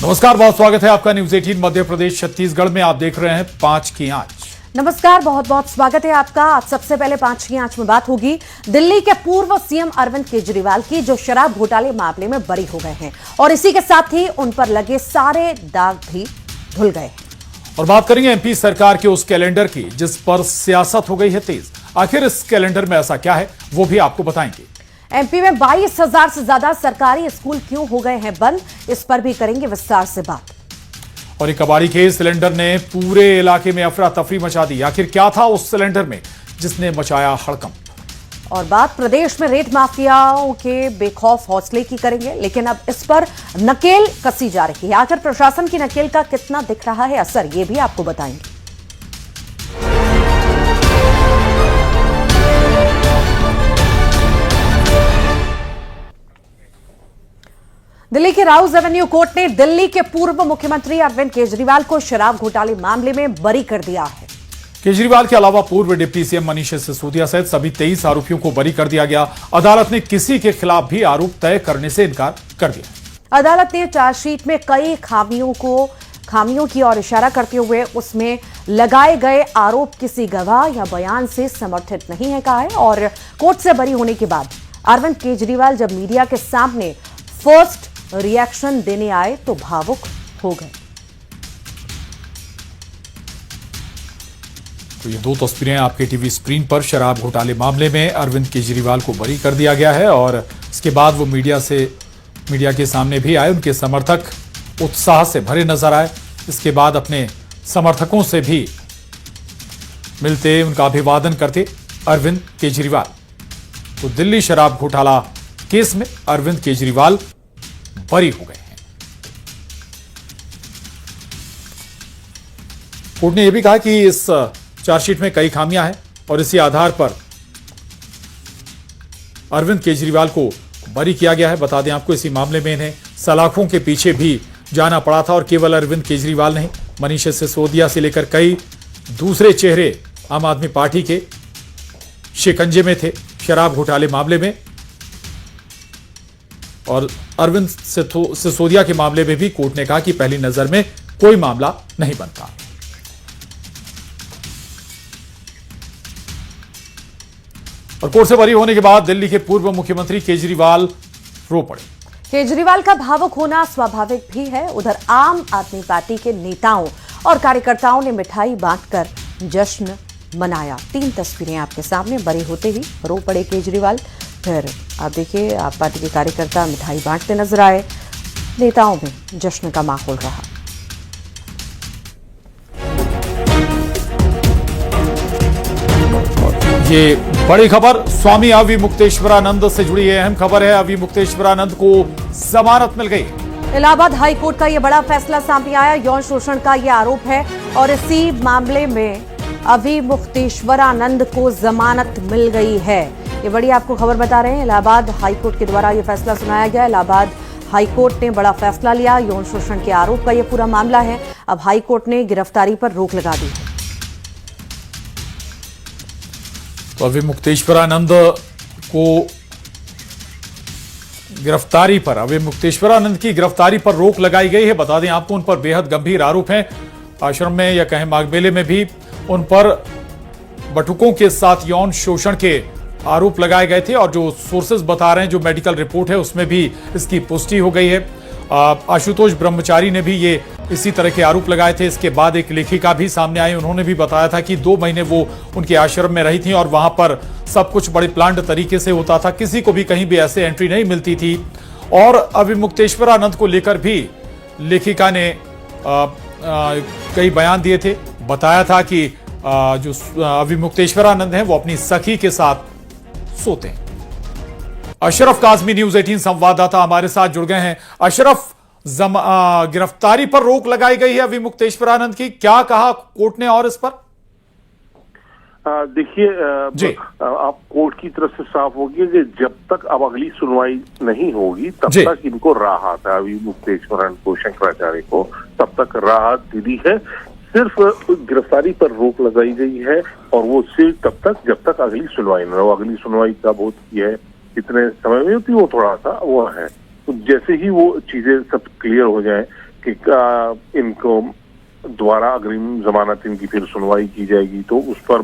नमस्कार, बहुत स्वागत है आपका न्यूज 18 मध्य प्रदेश छत्तीसगढ़ में। आप देख रहे हैं 5 की आंच। नमस्कार, बहुत बहुत स्वागत है आपका। आज सबसे पहले 5 की आंच में बात होगी दिल्ली के पूर्व सीएम अरविंद केजरीवाल की, जो शराब घोटाले मामले में बरी हो गए हैं और इसी के साथ ही उन पर लगे सारे दाग भी धुल गए हैं। और बात करेंगे एमपी सरकार के उस कैलेंडर की जिस पर सियासत हो गई है तेज। आखिर इस कैलेंडर में ऐसा क्या है वो भी आपको बताएंगे। एमपी में 22,000 से ज्यादा सरकारी स्कूल क्यों हो गए हैं बंद, इस पर भी करेंगे विस्तार से बात। और एक कबाड़ी के सिलेंडर ने पूरे इलाके में अफरा तफरी मचा दी। आखिर क्या था उस सिलेंडर में जिसने मचाया हड़कंप। और बात प्रदेश में रेत माफियाओं के बेखौफ हौसले की करेंगे, लेकिन अब इस पर नकेल कसी जा रही है। आखिर प्रशासन की नकेल का कितना दिख रहा है असर, ये भी आपको बताएंगे। दिल्ली के राउज एवेन्यू कोर्ट ने दिल्ली के पूर्व मुख्यमंत्री अरविंद केजरीवाल को शराब घोटाले मामले में बरी कर दिया है। केजरीवाल के अलावा पूर्व डिप्टी सीएम मनीष सिसोदिया सहित सभी 23 आरोपियों को बरी कर दिया गया। अदालत ने किसी के खिलाफ भी आरोप तय करने से इनकार कर दिया। अदालत ने चार्जशीट में कई खामियों की ओर इशारा करते हुए उसमें लगाए गए आरोप किसी गवाह या बयान से समर्थित नहीं है कहा है। और कोर्ट से बरी होने के बाद अरविंद केजरीवाल जब मीडिया के सामने फर्स्ट रिएक्शन देने आए तो भावुक हो गए। तो ये दो तस्वीरें आपके टीवी स्क्रीन पर। शराब घोटाले मामले में अरविंद केजरीवाल को बरी कर दिया गया है और इसके बाद वो मीडिया के सामने भी आए। उनके समर्थक उत्साह से भरे नजर आए। इसके बाद अपने समर्थकों से भी मिलते, उनका अभिवादन करते अरविंद केजरीवाल। तो दिल्ली शराब घोटाला केस में अरविंद केजरीवाल बरी हो गए हैं। कोर्ट ने यह भी कहा कि इस चार्जशीट में कई खामियां हैं और इसी आधार पर अरविंद केजरीवाल को बरी किया गया है। बता दें आपको, इसी मामले में इन्हें सलाखों के पीछे भी जाना पड़ा था और केवल अरविंद केजरीवाल नहीं, मनीष सिसोदिया से लेकर कई दूसरे चेहरे आम आदमी पार्टी के शिकंजे में थे शराब घोटाले मामले में। और अरविंद सिसोदिया के मामले में भी कोर्ट ने कहा कि पहली नजर में कोई मामला नहीं बनता। और कोर्ट से बरी होने के बाद दिल्ली के पूर्व मुख्यमंत्री केजरीवाल रो पड़े। केजरीवाल का भावुक होना स्वाभाविक भी है। उधर आम आदमी पार्टी के नेताओं और कार्यकर्ताओं ने मिठाई बांटकर जश्न मनाया। 3 तस्वीरें आपके सामने। बरी होते ही रो पड़े केजरीवाल। फिर आप देखिए, आप पार्टी के कार्यकर्ता मिठाई बांटते नजर आए। नेताओं में जश्न का माहौल रहा। ये बड़ी खबर स्वामी अविमुक्तेश्वरानंद से जुड़ी है। अहम खबर है, अविमुक्तेश्वरानंद को जमानत मिल गई। इलाहाबाद हाई कोर्ट का यह बड़ा फैसला सामने आया। यौन शोषण का यह आरोप है और इसी मामले में अविमुक्तेश्वरानंद को जमानत मिल गई है। ये बड़ी आपको खबर बता रहे हैं। इलाहाबाद हाई कोर्ट के द्वारा यह फैसला सुनाया गया। इलाहाबाद हाई कोर्ट ने बड़ा फैसला लिया। यौन शोषण के आरोप का यह पूरा मामला है। अब हाई कोर्ट ने गिरफ्तारी पर रोक लगा दी है। तो अविमुक्तेश्वरानंद की गिरफ्तारी पर रोक लगाई गई है। बता दें आपको, उन पर बेहद गंभीर आरोप हैं। आश्रम में या कहें माघमेले में भी उन पर बटुकों के साथ यौन शोषण के आरोप लगाए गए थे और जो सोर्सेज बता रहे हैं, जो मेडिकल रिपोर्ट है उसमें भी इसकी पुष्टि हो गई है। आशुतोष ब्रह्मचारी ने भी ये इसी तरह के आरोप लगाए थे। इसके बाद एक लेखिका भी सामने आई। उन्होंने भी बताया था कि 2 महीने वो उनके आश्रम में रही थी और वहां पर सब कुछ बड़े प्लान्ड तरीके से होता था। किसी को भी कहीं भी ऐसे एंट्री नहीं मिलती थी। और अविमुक्तेश्वरानंद को लेकर भी लेखिका ने कई बयान दिए थे। बताया था कि जो अविमुक्तेश्वरानंद हैं वो अपनी सखी के साथ सोते हैं। अशरफ काजमी, न्यूज 18 संवाददाता हमारे साथ जुड़ गए हैं। अशरफ, गिरफ्तारी पर रोक लगाई गई है अविमुक्तेश्वरानंद की, क्या कहा कोर्ट ने और इस पर? देखिए, आप कोर्ट की तरफ से साफ होगी कि जब तक अब अगली सुनवाई नहीं होगी तब तक इनको राहत है। अविमुक्तेश्वरानंद को, शंकराचार्य को तब तक राहत दी है। सिर्फ गिरफ्तारी पर रोक लगाई गई है और वो सिर्फ तब तक जब तक अगली सुनवाई न हो। अगली सुनवाई कब होती है, कितने समय में होती है, वो थोड़ा सा वो है। तो जैसे ही वो चीजें सब क्लियर हो जाए कि इनको द्वारा अग्रिम जमानत इनकी फिर सुनवाई की जाएगी तो उस पर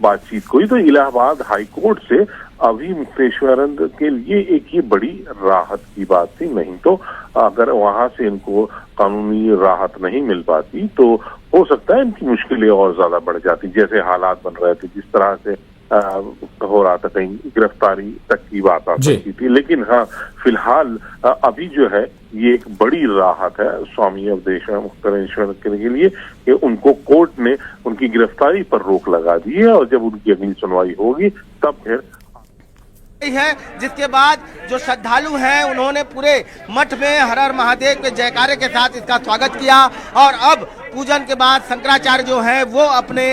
बातचीत हुई। तो इलाहाबाद हाई कोर्ट से अभी मुक्तेश्वरानंद के लिए एक ये बड़ी राहत की बात थी। नहीं तो अगर वहां से इनको कानूनी राहत नहीं मिल पाती तो हो सकता है इनकी मुश्किलें और ज्यादा बढ़ जाती, जैसे हालात बन रहे थे, जिस तरह से हो रहा था, कहीं गिरफ्तारी तक की बात आ सकती थी। लेकिन हाँ, फिलहाल अभी जो है ये एक बड़ी राहत है स्वामी अवधेश्वर मुक्तेश्वर के लिए कि उनको कोर्ट ने उनकी गिरफ्तारी पर रोक लगा दी है और जब उनकी अगली सुनवाई होगी तब फिर है। जिसके बाद जो श्रद्धालु हैं उन्होंने पूरे मठ में हर हर महादेव के जयकारे के साथ इसका स्वागत किया और अब पूजन के बाद शंकराचार्य जो है वो अपने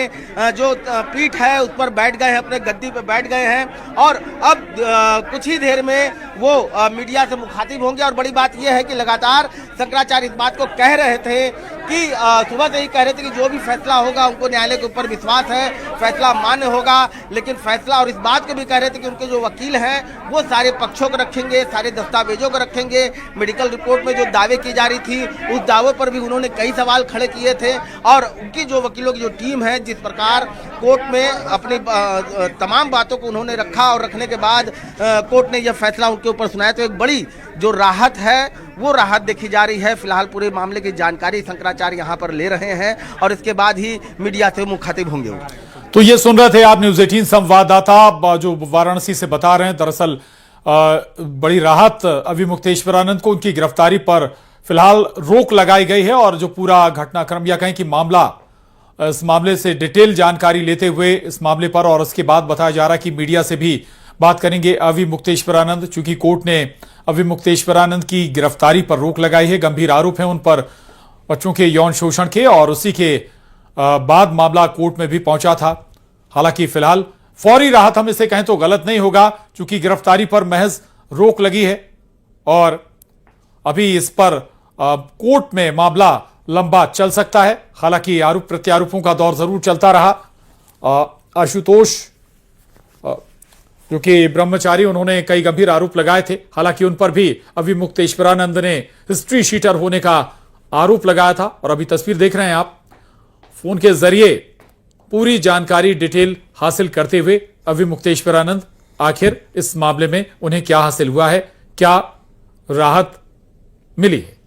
जो पीठ है उस पर बैठ गए हैं, अपने गद्दी पे बैठ गए हैं और अब कुछ ही देर में वो मीडिया से मुखातिब होंगे। और बड़ी बात यह है कि लगातार शंकराचार्य इस बात को कह रहे थे कि सुबह से ही कह रहे थे कि जो भी फैसला होगा उनको न्यायालय के ऊपर विश्वास है, फैसला मान्य होगा। लेकिन फैसला और इस बात को भी कह रहे थे कि उनके जो वकील हैं वो सारे पक्षों को रखेंगे, सारे दस्तावेजों को रखेंगे। मेडिकल रिपोर्ट में जो दावे की जा रही थी उस दावों पर भी उन्होंने कई सवाल खड़े किए थे और उनकी जो वकीलों की जो टीम है, जिस प्रकार कोर्ट में अपनी तमाम बातों को उन्होंने रखा और रखने के बाद कोर्ट ने यह फैसला उनके ऊपर सुनाया, तो एक बड़ी जो राहत है वो राहत देखी जा रही है। फिलहाल पूरे मामले की जानकारी शंकराचार्य यहाँ पर ले रहे हैं और इसके बाद ही मीडिया से मुखातिब होंगे। तो ये सुन रहे थे आप न्यूज 18 संवाददाता जो वाराणसी से बता रहे हैं। दरअसल बड़ी राहत अभी मुक्तेश्वरानंद को उनकी गिरफ्तारी पर फिलहाल रोक लगाई गई है और जो पूरा घटनाक्रम या कहें कि मामला, इस मामले से डिटेल जानकारी लेते हुए इस मामले पर और उसके बाद बताया जा रहा है कि मीडिया से भी बात करेंगे अभी मुक्तेश्वरानंद। चूंकि कोर्ट ने अभी मुक्तेश्वरानंद की गिरफ्तारी पर रोक लगाई है, गंभीर आरोप है उन पर बच्चों के यौन शोषण के और उसी के बाद मामला कोर्ट में भी पहुंचा था। हालांकि फिलहाल फौरी राहत हम इसे कहें तो गलत नहीं होगा, चूंकि गिरफ्तारी पर महज रोक लगी है और अभी इस पर कोर्ट में मामला लंबा चल सकता है। हालांकि आरोप प्रत्यारोपों का दौर जरूर चलता रहा। आशुतोष जो कि ब्रह्मचारी, उन्होंने कई गंभीर आरोप लगाए थे। हालांकि उन पर भी अभी मुक्तेश्वरानंद ने हिस्ट्री शीटर होने का आरोप लगाया था और अभी तस्वीर देख रहे हैं आप, फोन के जरिए पूरी जानकारी डिटेल हासिल करते हुए अभी मुक्तेश्वरानंद आखिर इस मामले में उन्हें क्या हासिल हुआ है, क्या राहत मिली है।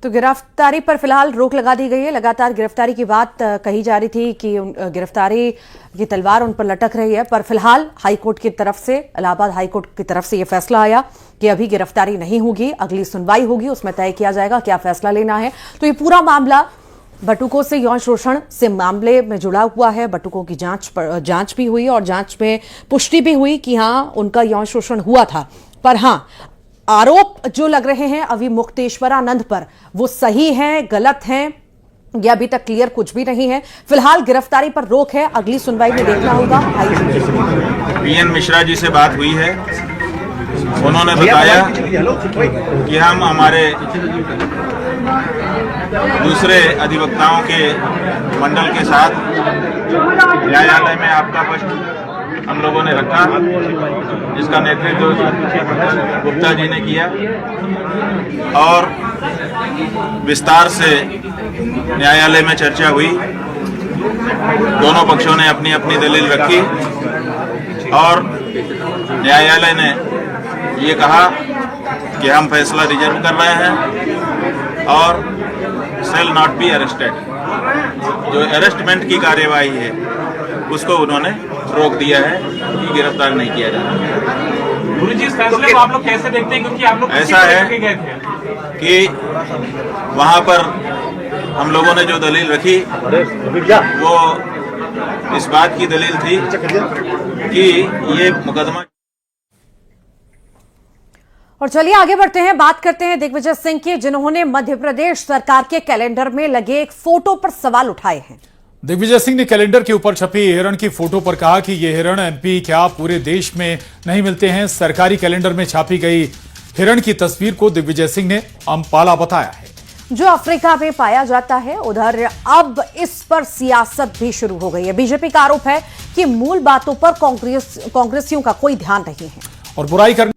तो गिरफ्तारी पर फिलहाल रोक लगा दी गई है। लगातार गिरफ्तारी की बात कही जा रही थी कि गिरफ्तारी की तलवार उन पर लटक रही है, पर फिलहाल हाईकोर्ट की तरफ से, इलाहाबाद हाईकोर्ट की तरफ से यह फैसला आया कि अभी गिरफ्तारी नहीं होगी, अगली सुनवाई होगी, उसमें तय किया जाएगा क्या फैसला लेना है। तो ये पूरा मामला बटुकों से यौन शोषण से मामले में जुड़ा हुआ है। बटुकों की जांच भी हुई और जांच में पुष्टि भी हुई कि हाँ उनका यौन शोषण हुआ था, पर हाँ आरोप जो लग रहे हैं अभी मुक्तेश्वरानंद पर वो सही हैं, गलत हैं, ये अभी तक क्लियर कुछ भी नहीं है। फिलहाल गिरफ्तारी पर रोक है, अगली सुनवाई में देखना होगा। पीएन मिश्रा जी से बात हुई है, उन्होंने बताया कि हम हमारे दूसरे अधिवक्ताओं के मंडल के साथ न्यायालय में आपका पक्ष हम लोगों ने रखा, जिसका नेतृत्व गुप्ता जी ने किया और विस्तार से न्यायालय में चर्चा हुई। दोनों पक्षों ने अपनी अपनी दलील रखी और न्यायालय ने ये कहा कि हम फैसला रिजर्व कर रहे हैं और सेल नॉट बी अरेस्टेड, जो अरेस्टमेंट की कार्यवाही है उसको उन्होंने रोक दिया है कि गिरफ्तार नहीं किया जाना। गुरुजी, इस फैसले को आप लोग कैसे देखते हैं, क्योंकि आप लोग ऐसा है गए थे कि वहां पर हम लोगों ने जो दलील रखी वो इस बात की दलील थी कि ये मुकदमा। और चलिए आगे बढ़ते हैं, बात करते हैं दिग्विजय सिंह की, जिन्होंने मध्य प्रदेश सरकार के कैलेंडर में लगे एक फोटो पर सवाल उठाए हैं। दिग्विजय सिंह ने कैलेंडर के ऊपर छपी हिरण की फोटो पर कहा कि ये हिरण एमपी क्या पूरे देश में नहीं मिलते हैं। सरकारी कैलेंडर में छापी गई हिरण की तस्वीर को दिग्विजय सिंह ने अम्पाला बताया है, जो अफ्रीका में पाया जाता है। उधर अब इस पर सियासत भी शुरू हो गई है। बीजेपी का आरोप है कि मूल बातों पर कांग्रेसियों का कोई ध्यान नहीं है और बुराई करने